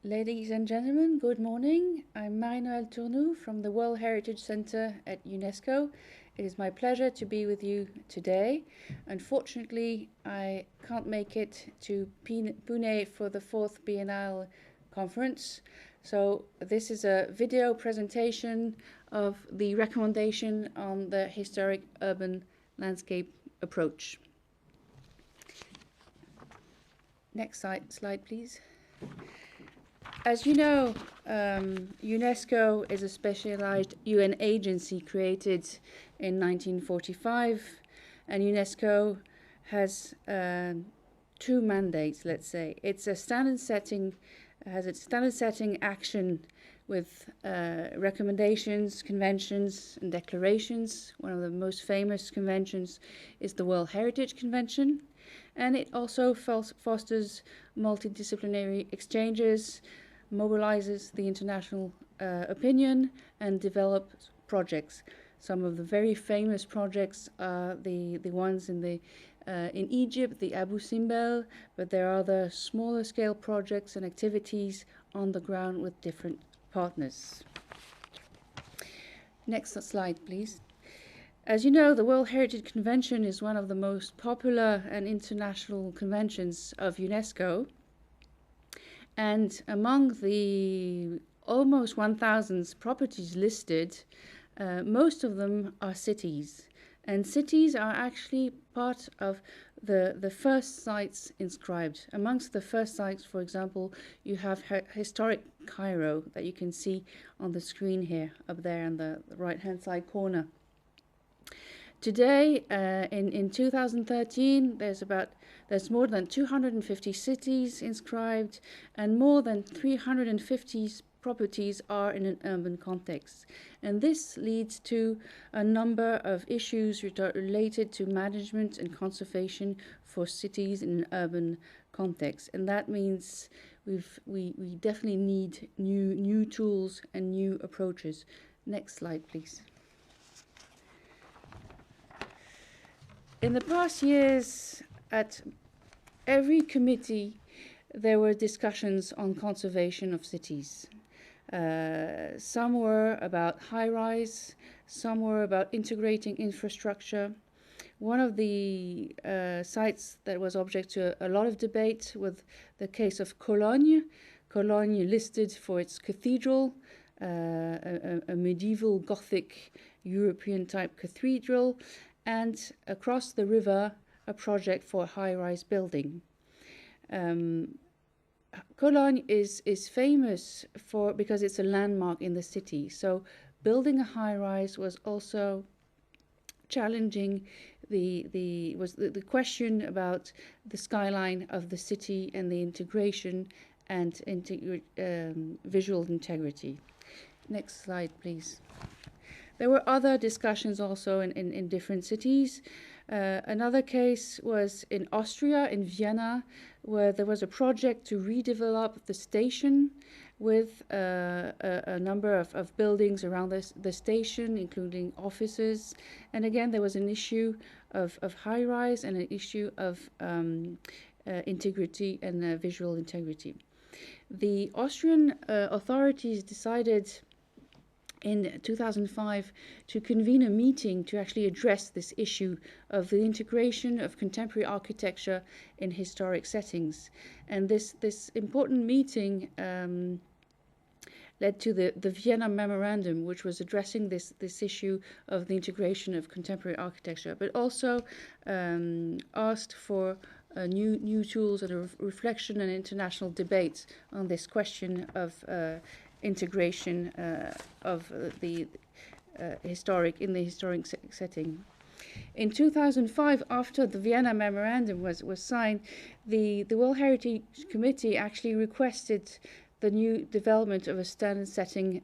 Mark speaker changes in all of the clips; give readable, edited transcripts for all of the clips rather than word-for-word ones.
Speaker 1: Ladies and gentlemen, good morning. I'm Noel Tournoux from the World Heritage Center at UNESCO. It is my pleasure to be with you today. Unfortunately, I can't make it to Pune for the 4th Biennale conference. So this is a video presentation of the recommendation on the historic urban landscape approach. Next slide, please. As you know, UNESCO is a specialized UN agency created in 1945, and UNESCO has two mandates, let's say. It's a standard setting, has its standard setting action with recommendations, conventions, and declarations. One of the most famous conventions is the World Heritage Convention, and it also fosters multidisciplinary exchanges, mobilizes the international opinion, and develops projects. Some of the very famous projects are the ones in Egypt, the Abu Simbel, but there are other smaller scale projects and activities on the ground with different partners. Next slide, please. As you know, the World Heritage Convention is one of the most popular and international conventions of UNESCO. And among the almost 1,000 properties listed, most of them are cities. And cities are actually part of the first sites inscribed. Amongst the first sites, for example, you have historic Cairo that you can see on the screen here, up there in the right-hand side corner. Today, in 2013, there's more than 250 cities inscribed, and more than 350 properties are in an urban context. And this leads to a number of issues related to management and conservation for cities in an urban context. And that means we definitely need new tools and new approaches. Next slide, please. In the past years, at every committee, there were discussions on conservation of cities. Some were about high-rise, some were about integrating infrastructure. One of the sites that was object to a lot of debate was the case of Cologne. Cologne listed for its cathedral, a medieval Gothic European-type cathedral, and across the river, a project for a high-rise building. Cologne is famous because it's a landmark in the city. So building a high-rise was also challenging the question about the skyline of the city and the integration and visual integrity. Next slide, please. There were other discussions also in different cities. Another case was in Austria, in Vienna, where there was a project to redevelop the station with a number of buildings around the station, including offices. And again, there was an issue of high-rise and an issue of integrity and visual integrity. The Austrian authorities decided in 2005 to convene a meeting to actually address this issue of the integration of contemporary architecture in historic settings. And this important meeting led to the Vienna Memorandum, which was addressing this issue of the integration of contemporary architecture, but also asked for new tools and a reflection and international debate on this question of integration of the historic setting. In 2005, after the Vienna Memorandum was signed, the World Heritage Committee actually requested the new development of a standard setting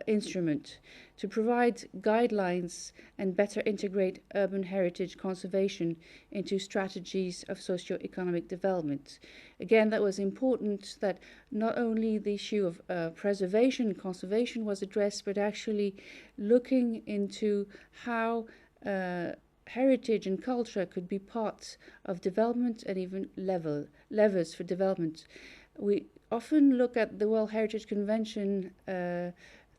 Speaker 1: instrument to provide guidelines and better integrate urban heritage conservation into strategies of socio-economic development. Again, that was important that not only the issue of preservation and conservation was addressed, but actually looking into how heritage and culture could be part of development and even levers for development. often look at the World Heritage Convention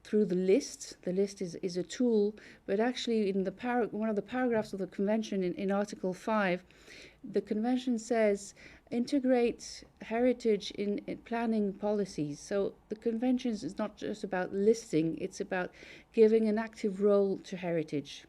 Speaker 1: through the list. The list is a tool, but actually in the one of the paragraphs of the convention in Article 5, the convention says integrate heritage in planning policies. So the convention is not just about listing, it's about giving an active role to heritage.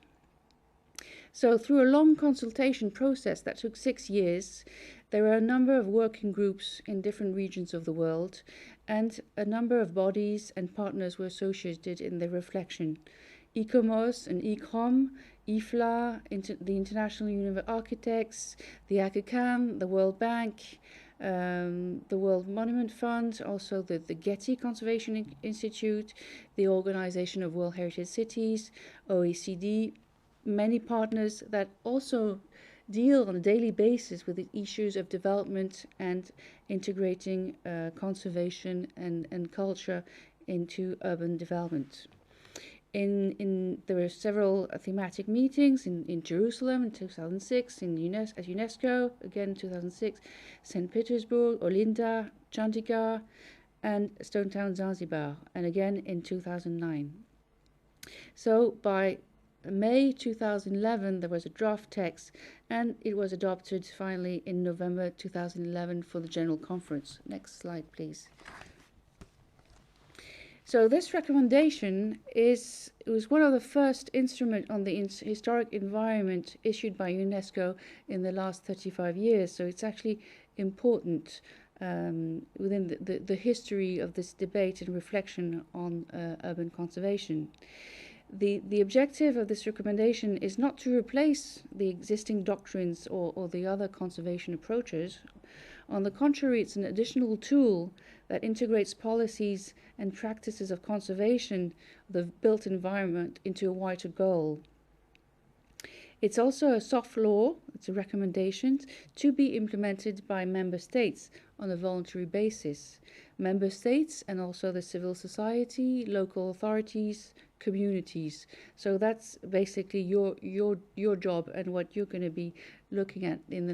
Speaker 1: So through a long consultation process that took 6 years, there were a number of working groups in different regions of the world, and a number of bodies and partners were associated in the reflection. ICOMOS and ICROM, IFLA, the International Union of Architects, the ACCAM, the World Bank, the World Monument Fund, also the Getty Conservation Institute, the Organization of World Heritage Cities, OECD, many partners that also deal on a daily basis with the issues of development and integrating conservation and culture into urban development. There were several thematic meetings in Jerusalem in 2006, at UNESCO again in 2006, St. Petersburg, Olinda, Chandigarh, and Stone Town, Zanzibar, and again in 2009. So by May 2011, there was a draft text, and it was adopted finally in November 2011 for the General Conference. Next slide, please. So this recommendation was one of the first instruments on the historic environment issued by UNESCO in the last 35 years. So it's actually important within the history of this debate and reflection on urban conservation. The objective of this recommendation is not to replace the existing doctrines or the other conservation approaches. On the contrary, it's an additional tool that integrates policies and practices of conservation of the built environment into a wider goal. It's also a soft law, it's a recommendation to be implemented by member states on a voluntary basis. Member states and also the civil society, local authorities, communities. So that's basically your job and what you're going to be looking at in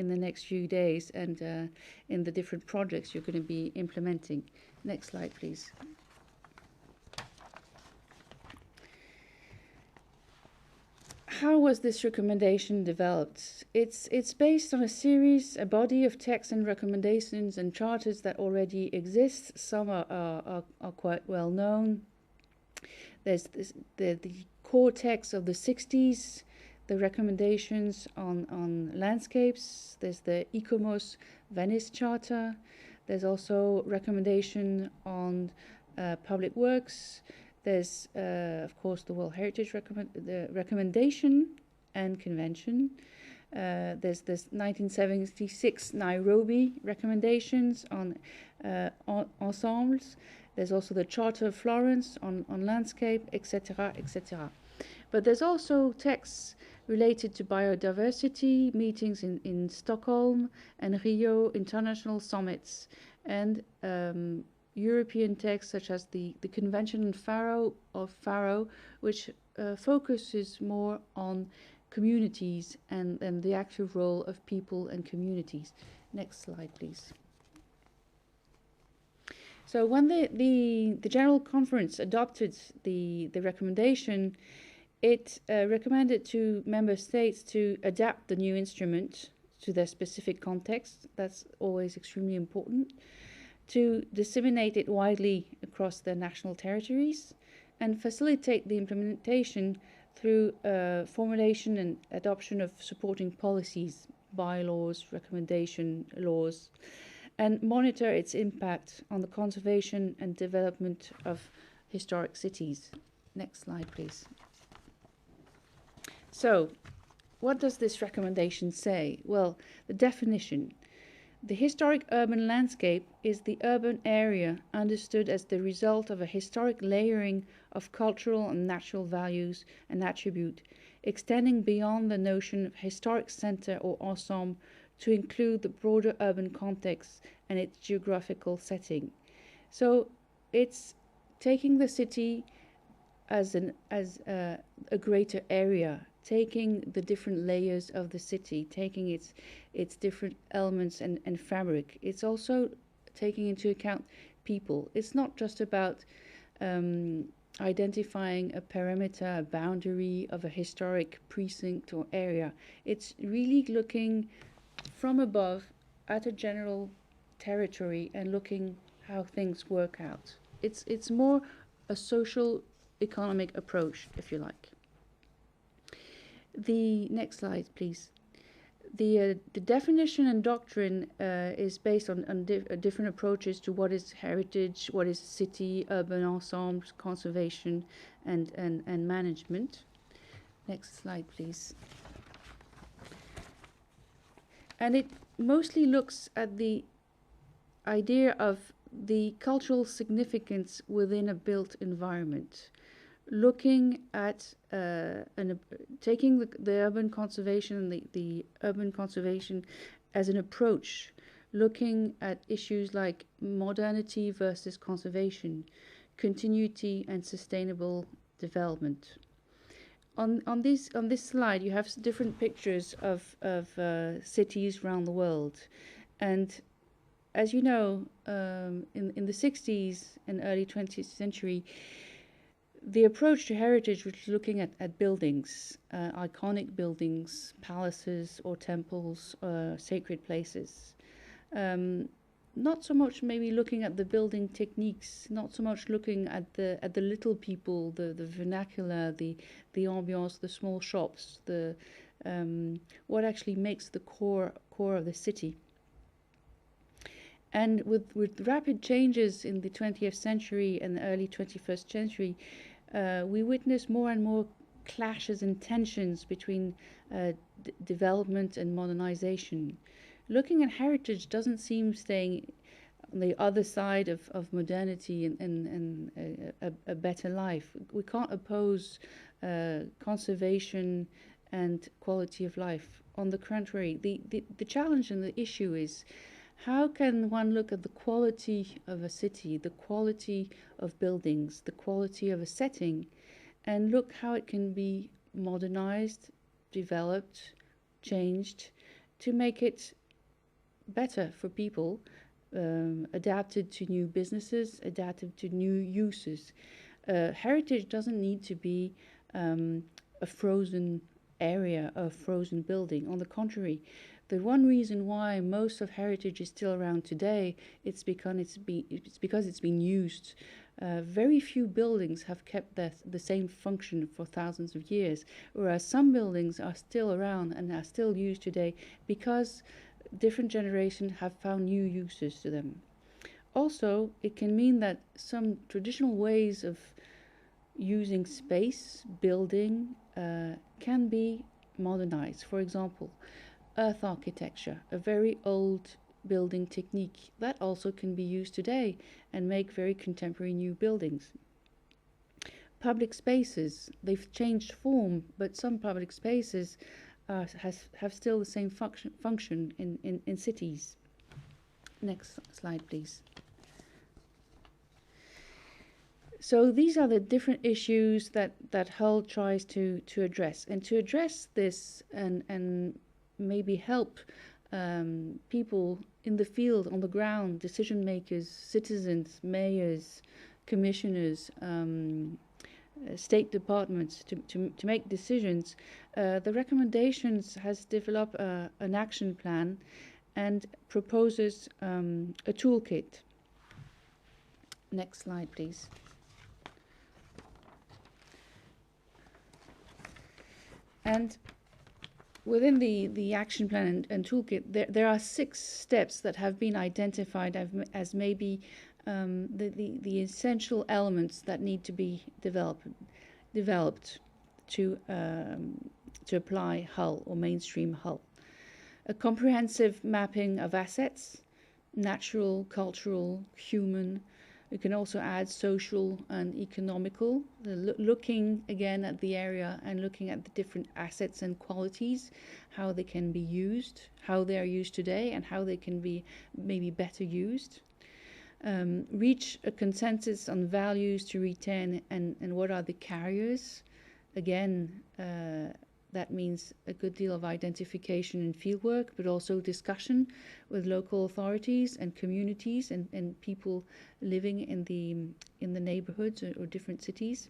Speaker 1: the next few days and in the different projects you're going to be implementing. Next slide, please. How was this recommendation developed? It's based on a body of texts and recommendations and charters that already exist. Some are quite well known. There's the core text of the 60s, the recommendations on landscapes. There's the ICOMOS Venice Charter. There's also recommendation on public works. There's, of course, the World Heritage recommendation and convention. There's this 1976 Nairobi recommendations on ensembles. There's also the Charter of Florence on landscape, etc., etc. But there's also texts related to biodiversity, meetings in Stockholm and Rio international summits, and European texts such as the Convention on Faro, which focuses more on communities and the active role of people and communities. Next slide, please. So when the General Conference adopted the recommendation, it recommended to member states to adapt the new instrument to their specific context. That's always extremely important. To disseminate it widely across their national territories and facilitate the implementation through formulation and adoption of supporting policies, bylaws, recommendation laws, and monitor its impact on the conservation and development of historic cities. Next slide, please. So, what does this recommendation say? Well, the definition. The historic urban landscape is the urban area understood as the result of a historic layering of cultural and natural values and attribute, extending beyond the notion of historic center or ensemble to include the broader urban context and its geographical setting. So it's taking the city as a greater area, taking the different layers of the city, taking its different elements and fabric. It's also taking into account people. It's not just about identifying a perimeter, a boundary of a historic precinct or area. It's really looking from above at a general territory and looking how things work out. It's more a social economic approach, if you like. The next slide, please. The definition and doctrine is based on different approaches to what is heritage, what is city, urban ensembles, conservation, and management. Next slide, please. And it mostly looks at the idea of the cultural significance within a built environment, looking at taking the urban conservation and the urban conservation as an approach, looking at issues like modernity versus conservation, continuity and sustainable development. On this slide, you have different pictures of cities around the world, and as you know, in the 60s and early 20th century, the approach to heritage was looking at buildings, iconic buildings, palaces or temples, sacred places. Not so much maybe looking at the building techniques, not so much looking at the little people, the vernacular, the ambiance, the small shops, the what actually makes the core of the city. And with rapid changes in the 20th century and the early 21st century, we witness more and more clashes and tensions between development and modernization. Looking at heritage doesn't seem staying on the other side of modernity and a better life. We can't oppose conservation and quality of life. On the contrary, the challenge and the issue is, how can one look at the quality of a city, the quality of buildings, the quality of a setting, and look how it can be modernized, developed, changed to make it better for people, adapted to new businesses, adapted to new uses. Heritage doesn't need to be a frozen area, a frozen building. On the contrary, the one reason why most of heritage is still around today, it's because it's been used. Very few buildings have kept the same function for thousands of years, whereas some buildings are still around and are still used today because different generations have found new uses to them. Also, it can mean that some traditional ways of using space, building, can be modernized. For example, earth architecture, a very old building technique that also can be used today and make very contemporary new buildings. Public spaces, they've changed form, but some public spaces have still the same function in cities. Next slide, please. So these are the different issues that Hull tries to address. And to address this and maybe help people in the field, on the ground, decision makers, citizens, mayors, commissioners, state departments to make decisions, the recommendations has developed an action plan and proposes a toolkit. Next slide, please. And within the action plan and toolkit, there are 6 steps that have been identified as maybe the essential elements that need to be developed to apply Hull or mainstream Hull. A comprehensive mapping of assets, natural, cultural, human. We can also add social and economical, looking again at the area and looking at the different assets and qualities, how they can be used, how they are used today, and how they can be maybe better used. Reach a consensus on values to retain and what are the carriers. Again, that means a good deal of identification and fieldwork, but also discussion with local authorities and communities and people living in the neighborhoods or different cities.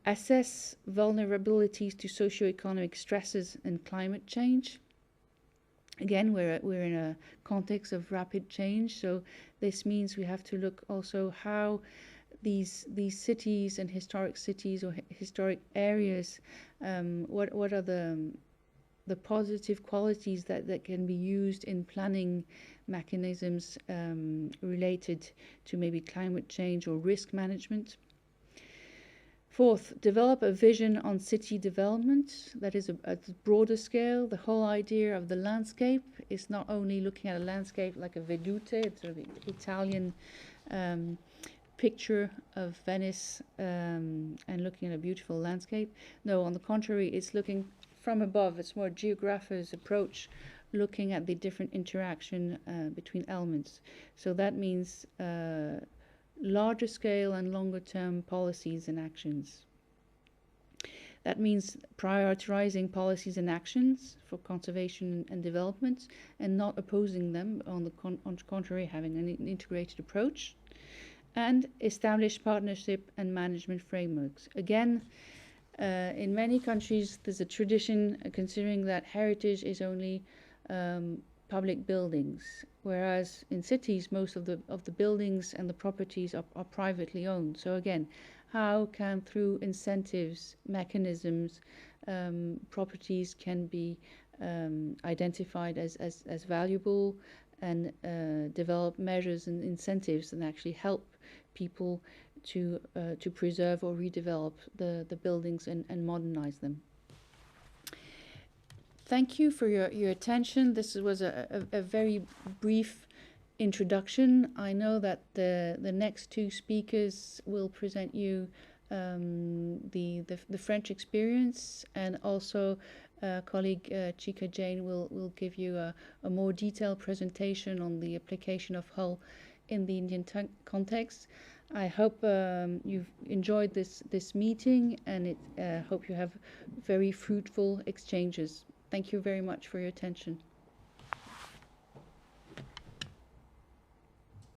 Speaker 1: Assess vulnerabilities to socioeconomic stresses and climate change. Again, we're in a context of rapid change, so this means we have to look also how these cities and historic cities or historic areas, what are the positive qualities that can be used in planning mechanisms related to maybe climate change or risk management. Fourth, develop a vision on city development that is at a broader scale. The whole idea of the landscape is not only looking at a landscape like a vedute, it's sort of Italian picture of Venice and looking at a beautiful landscape. No, on the contrary, it's looking from above. It's more geographer's approach, looking at the different interaction between elements. So that means larger scale and longer term policies and actions. That means prioritizing policies and actions for conservation and development and not opposing them, on the contrary, having an integrated approach. And establish partnership and management frameworks. Again, in many countries there's a tradition considering that heritage is only public buildings, whereas in cities most of the buildings and the properties are privately owned. So again, how can, through incentives, mechanisms, properties can be identified as valuable, and develop measures and incentives and actually help people to preserve or redevelop the buildings and modernize them. Thank you for your attention. This was a very brief introduction. I know that the next two speakers will present you the French experience, and also colleague Chika Jane will give you a more detailed presentation on the application of Hull in the Indian context. I hope you've enjoyed this meeting, and hope you have very fruitful exchanges. Thank you very much for your attention.